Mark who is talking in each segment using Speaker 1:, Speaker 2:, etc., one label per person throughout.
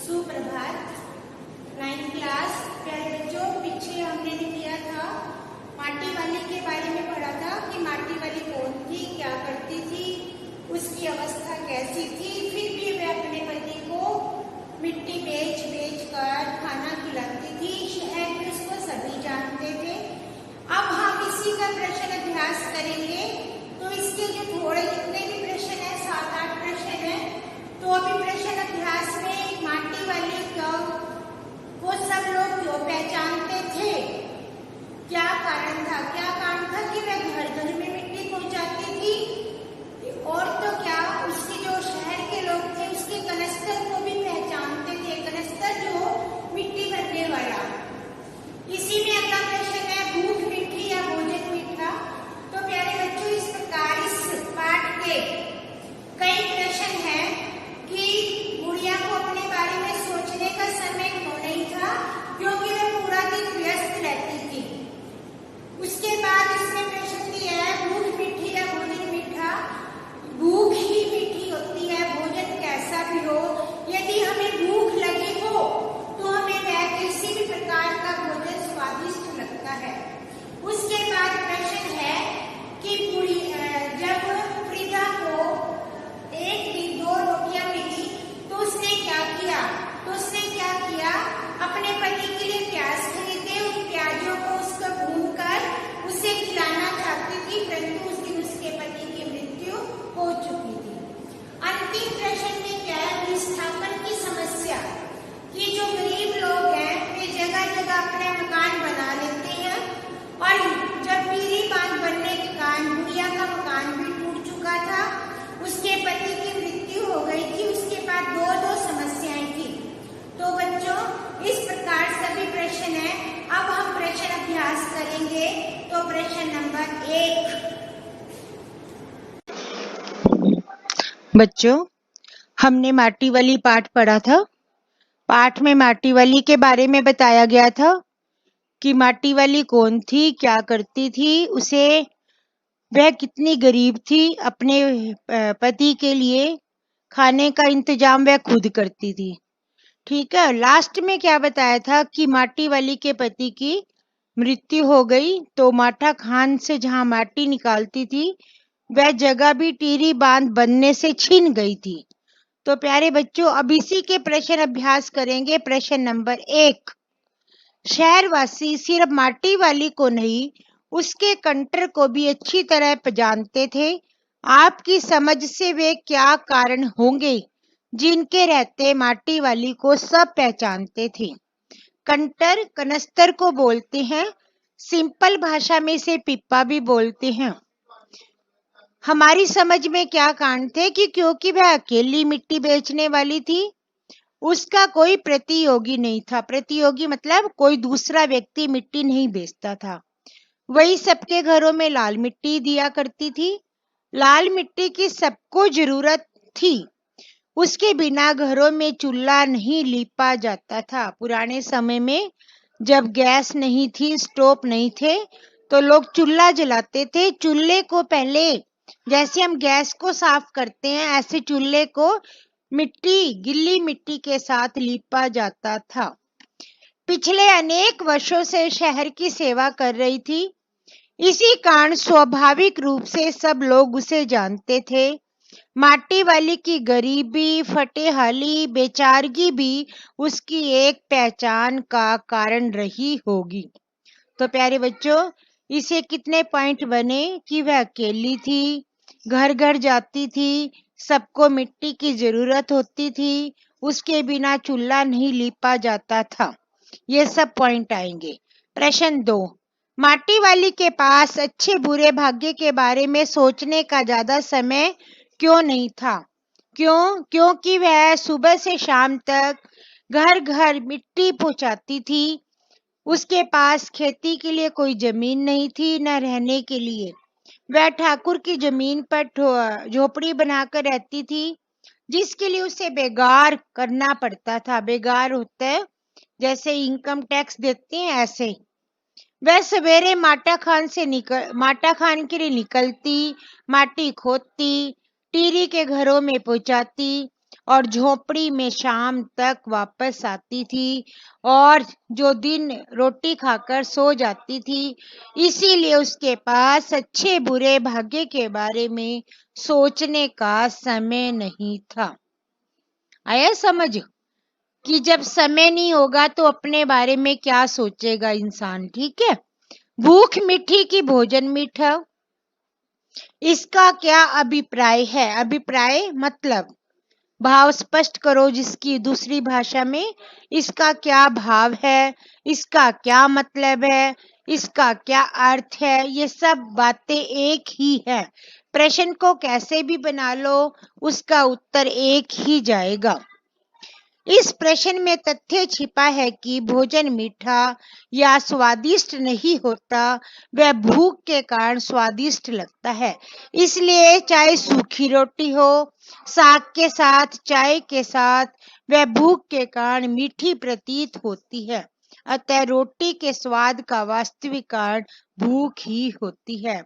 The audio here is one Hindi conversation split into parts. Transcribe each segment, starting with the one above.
Speaker 1: सुप्रभात। 9th क्लास प्यारे बच्चों, पीछे हमने किया था माटी वाली के बारे में पढ़ा था कि माटी वाली कौन थी, क्या करती थी, उसकी अवस्था कैसी थी। फिर भी वह अपने पति को मिट्टी बेच बेच कर खाना खिलाती थी। शहर में उसको सभी जानते थे। अब हम इसी का प्रश्न अभ्यास करेंगे। तो इसके जो थोड़े जितने भी प्रश्न है, 7-8 प्रश्न है, तो अभी प्रश्न अभ्यास में माटी वाली को सब लोग क्यों पहचानते थे, क्या कारण था कि वह घर घर में मिट्टी पहुंचाती थी, और तो क्या उसके जो शहर के लोग थे उसके कनस्तर को भी पहचानते थे, कनस्तर जो मिट्टी भरने वाला। इसी में अगला प्रश्न है, भूख मीठी या भोजन मीठा। तो प्यारे बच्चों, इस प्रकार इस पाठ के कई प्रश्न हैं कि गुड़िया को अपने बारे में सोचने का समय क्यों नहीं था, क्योंकि वह पूरा दिन व्यस्त रहती थी। उसके बाद इसमें प्रश्न दिया है, भूख मीठी या भोजन मीठा। भूख ही मीठी होती है, भोजन कैसा भी हो। यदि हमें भूख लगी हो तो हमें वह किसी भी प्रकार का भोजन स्वादिष्ट लगता है। उसके बाद प्रश्न है कि जब फ्रीदा को एक दिन 2 रोटियां मिली तो उसने क्या किया। अपने पति के लिए प्याज खरीदे, उन प्याजों को उसको भूनकर उसे खिलाना चाहती थी, परंतु उस दिन उसके पति की मृत्यु हो चुकी थी। अंतिम प्रश्न में क्या है, विस्थापन की समस्या। कि जो गरीब लोग हैं वे जगह जगह अपने मकान बना लेते हैं, और जब पीरी बांध बनने के कारण गुड़िया का मकान भी टूट चुका था, उसके पति की मृत्यु हो गई थी। उसके बाद दो समस्याएं थी। तो बच्चों, इस प्रकार सभी प्रश्न हैं। अब हम प्रश्न अभ्यास करेंगे। तो प्रश्न नंबर 1।
Speaker 2: बच्चों, हमने माटी वाली पाठ पढ़ा था। पाठ में माटी वाली के बारे में बताया गया था कि माटी वाली कौन थी, क्या करती थी, वह कितनी गरीब थी, अपने पति के लिए खाने का इंतजाम वह खुद करती थी। ठीक है। लास्ट में क्या बताया था कि माटी वाली के पति की मृत्यु हो गई, तो माठा खान से जहां माटी निकालती थी वह जगह भी टीरी बांध बनने से छीन गई थी। तो प्यारे बच्चों, अब इसी के प्रश्न अभ्यास करेंगे। प्रश्न नंबर 1। शहरवासी सिर्फ माटी वाली को नहीं, उसके कंटर को भी अच्छी तरह जानते थे। आपकी समझ से वे क्या कारण होंगे जिनके रहते माटी वाली को सब पहचानते थे। कंटर कनस्तर को बोलते हैं, सिंपल भाषा में इसे पिप्पा भी बोलते हैं। हमारी समझ में क्या कारण थे कि क्योंकि वह अकेली मिट्टी बेचने वाली थी, उसका कोई प्रतियोगी नहीं था। प्रतियोगी मतलब कोई दूसरा व्यक्ति मिट्टी नहीं बेचता था। वही सबके घरों में लाल मिट्टी दिया करती थी। लाल मिट्टी की सबको जरूरत थी। उसके बिना घरों में चूल्हा नहीं लीपा जाता था। पुराने समय में जब गैस नहीं थी, स्टोव नहीं थे, तो लोग चूल्हा जलाते थे। चूल्हे को पहले जैसे हम गैस को साफ करते हैं, ऐसे चूल्हे को गिल्ली मिट्टी के साथ लीपा जाता था। पिछले अनेक वर्षों से शहर की सेवा कर रही थी। इसी कारण स्वाभाविक रूप से सब लोग उसे जानते थे। माटी वाली की गरीबी, फटेहाली, बेचारगी भी उसकी एक पहचान का कारण रही होगी। तो प्यारे बच्चों, इसे कितने पॉइंट बने कि वह अकेली थी, घर घर जाती थी, सबको मिट्टी की जरूरत होती थी, उसके बिना चूल्हा नहीं लीपा जाता था। ये सब पॉइंट आएंगे। प्रश्न 2। माटी वाली के पास अच्छे बुरे भाग्य के बारे में सोचने का ज्यादा समय क्यों नहीं था। क्योंकि वह सुबह से शाम तक घर घर मिट्टी पहुंचाती थी। उसके पास खेती के लिए कोई जमीन नहीं थी, न रहने के लिए। वह ठाकुर की जमीन पर झोपड़ी बनाकर रहती थी, जिसके लिए उसे बेगार करना पड़ता था। बेगार होता है जैसे इनकम टैक्स देते हैं, ऐसे। वह सवेरे माटा खान के लिए निकलती, माटी खोदती, टीरी के घरों में पहुंचाती, और झोपड़ी में शाम तक वापस आती थी और जो दिन रोटी खाकर सो जाती थी। इसीलिए उसके पास अच्छे बुरे भाग्य के बारे में सोचने का समय नहीं था। आया समझ कि जब समय नहीं होगा तो अपने बारे में क्या सोचेगा इंसान। ठीक है। भूख मीठी की भोजन मीठा, इसका क्या अभिप्राय है? अभिप्राय मतलब भाव स्पष्ट करो जिसकी दूसरी भाषा में इसका क्या भाव है, इसका क्या मतलब है, इसका क्या अर्थ है। ये सब बातें एक ही है। प्रश्न को कैसे भी बना लो उसका उत्तर एक ही जाएगा। इस प्रश्न में तथ्य छिपा है कि भोजन मीठा या स्वादिष्ट नहीं होता, वह भूख के कारण स्वादिष्ट लगता है। इसलिए चाहे सूखी रोटी हो, साग के साथ, चाय के साथ, वह भूख के कारण मीठी प्रतीत होती है। अतः रोटी के स्वाद का वास्तविक कारण भूख ही होती है।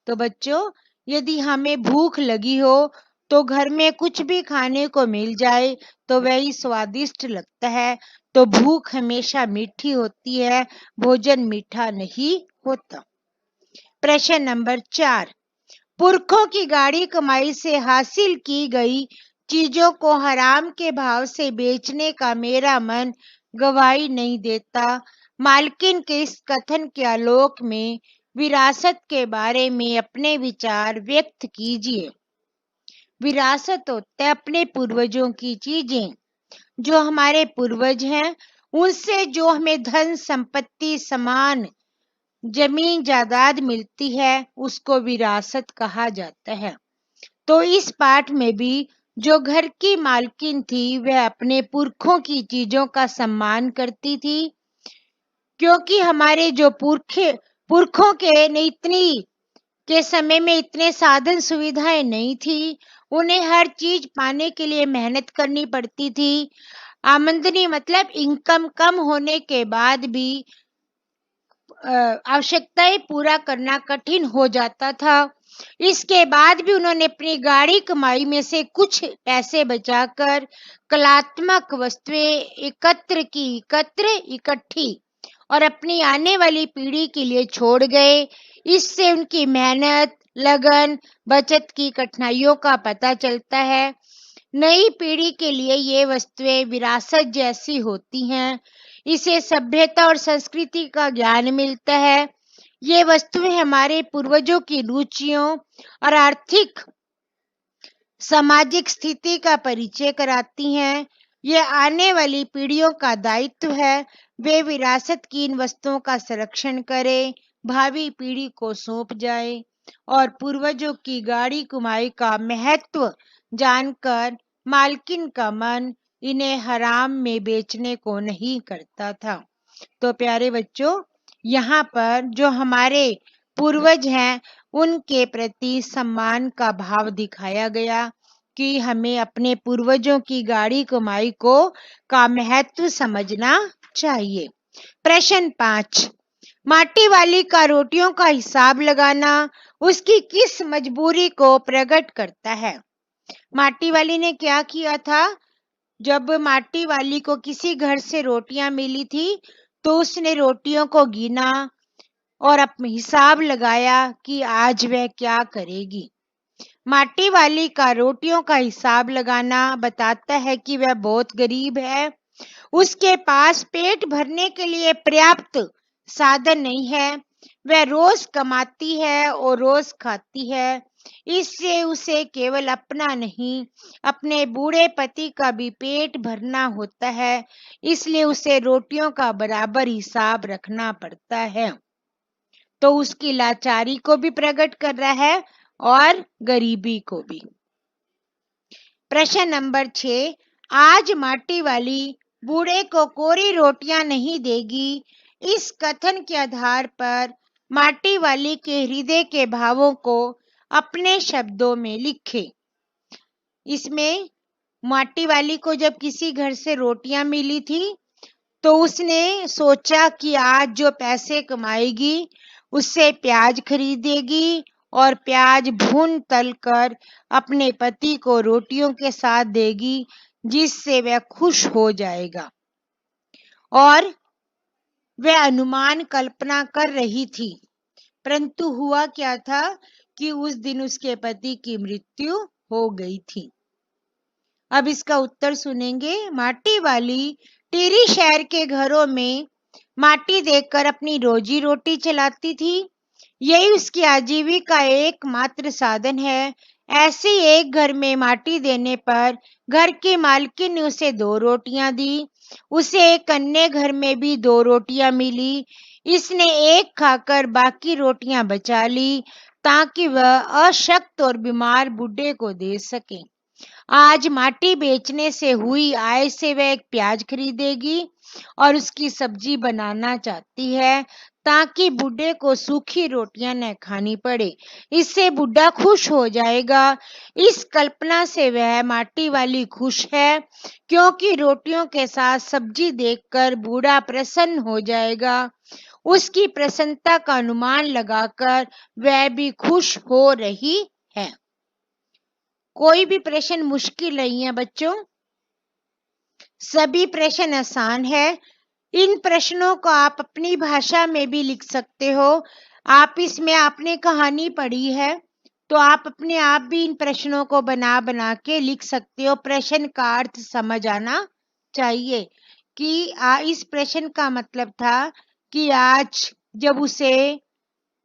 Speaker 2: तो बच्चों, यदि हमें भूख लगी हो तो घर में कुछ भी खाने को मिल जाए तो वही स्वादिष्ट लगता है। तो भूख हमेशा मीठी होती है, भोजन मीठा नहीं होता। प्रश्न नंबर 4, पुरखों की गाढ़ी कमाई से हासिल की गई चीजों को हराम के भाव से बेचने का मेरा मन गवाही नहीं देता। मालकिन के इस कथन के आलोक में विरासत के बारे में अपने विचार व्यक्त कीजिए। विरासत होता है अपने पूर्वजों की चीजें। जो हमारे पूर्वज हैं उनसे जो हमें धन संपत्ति समान जमीन जायदाद मिलती है उसको विरासत कहा जाता है। तो इस पाठ में भी जो घर की मालकिन थी वह अपने पुरखों की चीजों का सम्मान करती थी, क्योंकि हमारे जो पुरखों के समय में इतने साधन सुविधाएं नहीं थी। उन्हें हर चीज पाने के लिए मेहनत करनी पड़ती थी। आमदनी मतलब इनकम कम होने के बाद भी आवश्यकताएं पूरा करना कठिन हो जाता था। इसके बाद भी उन्होंने अपनी गाढ़ी कमाई में से कुछ पैसे बचाकर कलात्मक वस्तुएं इकट्ठी और अपनी आने वाली पीढ़ी के लिए छोड़ गए। इससे उनकी मेहनत, लगन, बचत की कठिनाइयों का पता चलता है। नई पीढ़ी के लिए ये वस्तुएं विरासत जैसी होती हैं। इसे सभ्यता और संस्कृति का ज्ञान मिलता है। ये वस्तुएं हमारे पूर्वजों की रुचियों और आर्थिक सामाजिक स्थिति का परिचय कराती हैं। ये आने वाली पीढ़ियों का दायित्व है। वे विरासत की इन वस्तुओं का संरक्षण करें, भावी पीढ़ी को सौंप जाए और पूर्वजों की गाढ़ी कमाई का महत्व जानकर मालकिन का मन इन्हें हराम में बेचने को नहीं करता था। तो प्यारे बच्चों, यहाँ पर जो हमारे पूर्वज हैं उनके प्रति सम्मान का भाव दिखाया गया कि हमें अपने पूर्वजों की गाढ़ी कमाई का महत्व समझना चाहिए। प्रश्न 5, माटी वाली का रोटियों का हिसाब लगाना उसकी किस मजबूरी को प्रकट करता है? माटी वाली ने क्या किया था? जब माटी वाली को किसी घर से रोटियां मिली थी तो उसने रोटियों को गिना और अपना हिसाब लगाया कि आज वह क्या करेगी। माटी वाली का रोटियों का हिसाब लगाना बताता है कि वह बहुत गरीब है। उसके पास पेट भरने के लिए पर्याप्त साधन नहीं है। वह रोज कमाती है और रोज खाती है। इससे उसे केवल अपना नहीं, अपने बूढ़े पति का भी पेट भरना होता है। इसलिए उसे रोटियों का बराबर हिसाब रखना पड़ता है। तो उसकी लाचारी को भी प्रकट कर रहा है और गरीबी को भी। प्रश्न नंबर 6, आज माटी वाली बूढ़े को कोरी रोटियां नहीं देगी। इस कथन के आधार पर माटी वाली के हृदय के भावों को अपने शब्दों में लिखे। इसमें माटी वाली को जब किसी घर से रोटियां मिली थी तो उसने सोचा कि आज जो पैसे कमाएगी उससे प्याज खरीदेगी और प्याज भून तल कर अपने पति को रोटियों के साथ देगी, जिससे वह खुश हो जाएगा। और वह अनुमान कल्पना कर रही थी, परंतु हुआ क्या था कि उस दिन उसके पति की मृत्यु हो गई थी। अब इसका उत्तर सुनेंगे। माटी वाली टेरी शहर के घरों में माटी देकर अपनी रोजी रोटी चलाती थी। यही उसकी आजीविका एकमात्र साधन है। ऐसे एक घर में माटी देने पर घर की मालकिन ने उसे 2 रोटियां दी। उसे एक अन्य घर में भी 2 रोटियां मिली। इसने एक खाकर बाकी रोटियां बचा ली ताकि वह अशक्त और बीमार बूढ़े को दे सके। आज माटी बेचने से हुई आय से वह एक प्याज खरीदेगी और उसकी सब्जी बनाना चाहती है ताकि बूढ़े को सूखी रोटियां न खानी पड़े। इससे बूढ़ा खुश हो जाएगा। इस कल्पना से वह माटी वाली खुश है, क्योंकि रोटियों के साथ सब्जी देखकर बूढ़ा प्रसन्न हो जाएगा। उसकी प्रसन्नता का अनुमान लगाकर वह भी खुश हो रही है। कोई भी प्रश्न मुश्किल नहीं है बच्चों, सभी प्रश्न आसान है। इन प्रश्नों को आप अपनी भाषा में भी लिख सकते हो। आप इसमें आपने कहानी पढ़ी है तो आप अपने आप भी इन प्रश्नों को बना बना के लिख सकते हो। प्रश्न का अर्थ समझ आना चाहिए कि इस प्रश्न का मतलब था कि आज जब उसे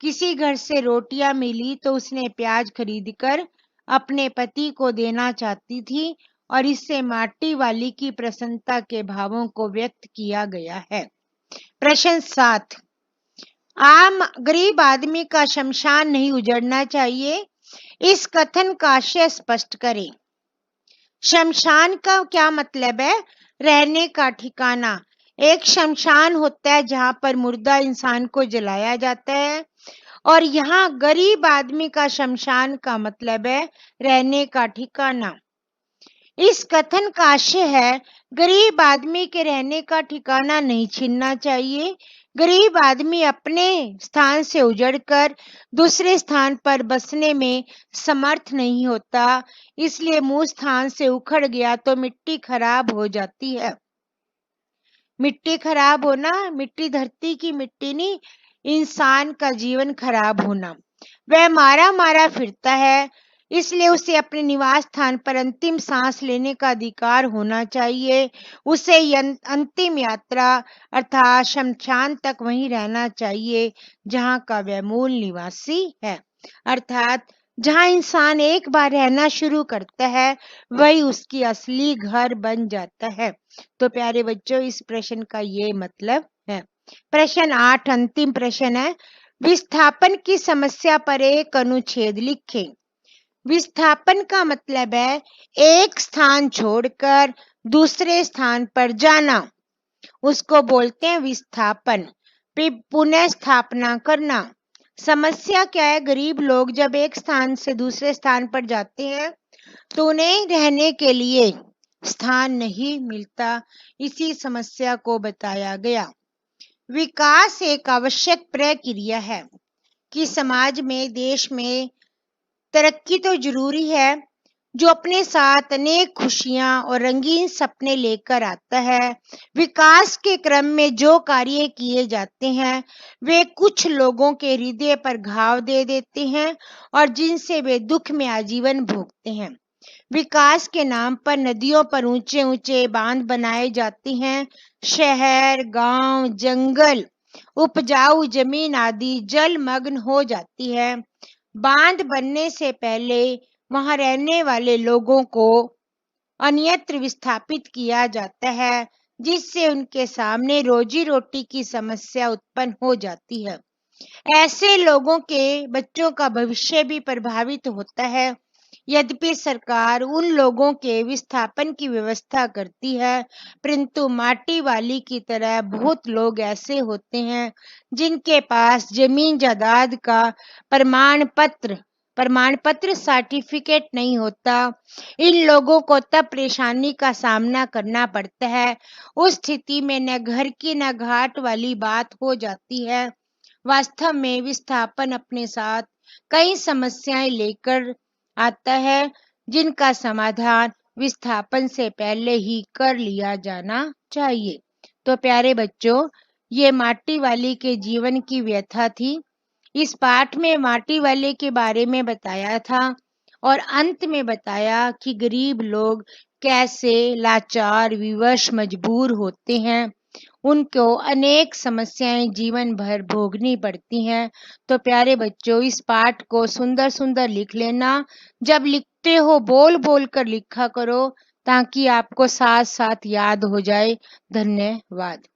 Speaker 2: किसी घर से रोटियां मिली तो उसने प्याज खरीदकर अपने पति को देना चाहती थी और इससे माटी वाली की प्रसन्नता के भावों को व्यक्त किया गया है। प्रश्न 7, आम गरीब आदमी का शमशान नहीं उजड़ना चाहिए। इस कथन का आशय स्पष्ट करें। शमशान का क्या मतलब है? रहने का ठिकाना। एक शमशान होता है जहां पर मुर्दा इंसान को जलाया जाता है, और यहाँ गरीब आदमी का शमशान का मतलब है रहने का ठिकाना। इस कथन का आशय है गरीब आदमी के रहने का ठिकाना नहीं छीनना चाहिए। गरीब आदमी अपने स्थान से उजड़कर दूसरे स्थान पर बसने में समर्थ नहीं होता, इसलिए मूल स्थान से उखड़ गया तो मिट्टी खराब हो जाती है। मिट्टी खराब होना, मिट्टी धरती की मिट्टी नहीं, इंसान का जीवन खराब होना। वह मारा मारा फिरता है, इसलिए उसे अपने निवास स्थान पर अंतिम सांस लेने का अधिकार होना चाहिए। उसे अंतिम यात्रा अर्थात शमशान तक वहीं रहना चाहिए जहां का वह मूल निवासी है। अर्थात जहां इंसान एक बार रहना शुरू करता है वही उसकी असली घर बन जाता है। तो प्यारे बच्चों, इस प्रश्न का ये मतलब है। प्रश्न 8 अंतिम प्रश्न है। विस्थापन की समस्या पर एक अनुच्छेद लिखें। विस्थापन का मतलब है एक स्थान छोड़कर दूसरे स्थान पर जाना, उसको बोलते हैं विस्थापन। पुनः स्थापना करना। समस्या क्या है? गरीब लोग जब एक स्थान से दूसरे स्थान पर जाते हैं तो उन्हें रहने के लिए स्थान नहीं मिलता। इसी समस्या को बताया गया। विकास एक आवश्यक प्रक्रिया है कि समाज में, देश में तरक्की तो जरूरी है, जो अपने साथ अनेक खुशियां और रंगीन सपने लेकर आता है। विकास के क्रम में जो कार्य किए जाते हैं वे कुछ लोगों के हृदय पर घाव दे देते हैं और जिनसे वे दुख में आजीवन भोगते हैं। विकास के नाम पर नदियों पर ऊंचे ऊंचे बांध बनाए जाते हैं। शहर, गांव, जंगल, उपजाऊ जमीन आदि जलमग्न हो जाती है। बांध बनने से पहले वहां रहने वाले लोगों को अन्यत्र विस्थापित किया जाता है, जिससे उनके सामने रोजी रोटी की समस्या उत्पन्न हो जाती है। ऐसे लोगों के बच्चों का भविष्य भी प्रभावित होता है। यद्यपि सरकार उन लोगों के विस्थापन की व्यवस्था करती है, परंतु माटी वाली की तरह बहुत लोग ऐसे होते हैं जिनके पास जमीन जायदाद का प्रमाण पत्र सर्टिफिकेट नहीं होता। इन लोगों को तब परेशानी का सामना करना पड़ता है। उस स्थिति में न घर की न घाट वाली बात हो जाती है। वास्तव में विस्थापन अपने साथ कई समस्याएं लेकर आता है जिनका समाधान विस्थापन से पहले ही कर लिया जाना चाहिए। तो प्यारे बच्चों, ये माटी वाली के जीवन की व्यथा थी। इस पाठ में माटी वाले के बारे में बताया था और अंत में बताया कि गरीब लोग कैसे लाचार, विवश, मजबूर होते हैं। उनको अनेक समस्याएं जीवन भर भोगनी पड़ती हैं। तो प्यारे बच्चों, इस पाठ को सुंदर सुंदर लिख लेना। जब लिखते हो बोल बोल कर लिखा करो ताकि आपको साथ साथ याद हो जाए। धन्यवाद।